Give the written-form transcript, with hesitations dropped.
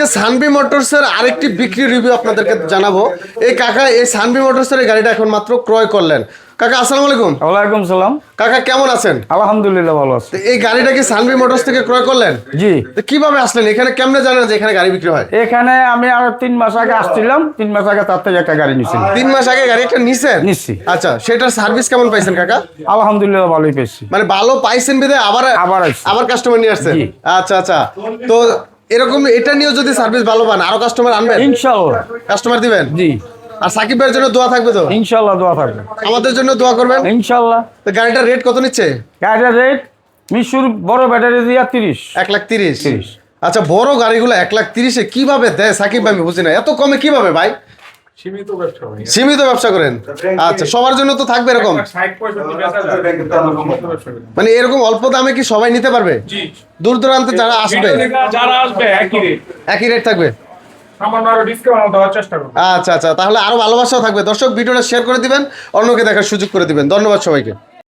আজকে সানভি মোটরসের আরেকটি বিক্রি রিভিউ আপনাদেরকে জানাবো। এই কাকা এই সানভি মোটরসের গাড়িটা এখন মাত্র ক্রয় করলেন। কাকা আসসালামু আলাইকুম। ওয়ালাইকুম সালাম। কাকা কেমন আছেন? আলহামদুলিল্লাহ ভালো আছি। এই গাড়িটা কি সানভি মোটরস থেকে ক্রয় করলেন? জি। তো কিভাবে আসলেন এখানে? কেমনে জানেন যে এখানে গাড়ি বিক্রি হয়? এখানে আমি আর 3 মাস আগে আসছিলাম, 3 মাস আগে তার থেকে একটা গাড়ি নিয়েছি। 3 মাস আগে গাড়ি একটা নিছেন? নিচ্ছি। আচ্ছা, সেটার সার্ভিস কেমন পাইছেন কাকা? আলহামদুলিল্লাহ ভালোই পেয়েছি। মানে ভালো পাইছেন বিদে আবার কাস্টমার নিয়ে আসছেন? জি। আচ্ছা আচ্ছা, তো এরকম এটা নিয়েও যদি সার্ভিস ভালো পান আরো কাস্টমার আনবেন? ইনশাআল্লাহ। কাস্টমার দিবেন? জি। আর সাকিব ভাইয়ের জন্য দোয়া থাকবে তো? ইনশাআল্লাহ দোয়া থাকবে। আমাদের জন্য দোয়া করবেন ইনশাআল্লাহ। তো গাড়িটার রেট কত নিচ্ছে? গাড়ির রেট মিশুর বড় ব্যাটারি দিয়ে 30। 1,30,000। আচ্ছা, বড় গাড়িগুলো 1,30,000 কিভাবে দেয় সাকিব ভাই? আমি বুঝি না এত কমে কিভাবে ভাই। সীমিত ব্যবসা করেন? আচ্ছা, সবার জন্য তো থাকবে এরকম? মানে এরকম অল্প দামে কি সবাই নিতে পারবে? দূর দূরান্তে যারা আসবে একই রেট থাকবে? আচ্ছা আচ্ছা, তাহলে আরো ভালোবাসাও থাকবে। দর্শক ভিডিওটা শেয়ার করে দিবেন, অন্যকে দেখার সুযোগ করে দিবেন। ধন্যবাদ সবাইকে।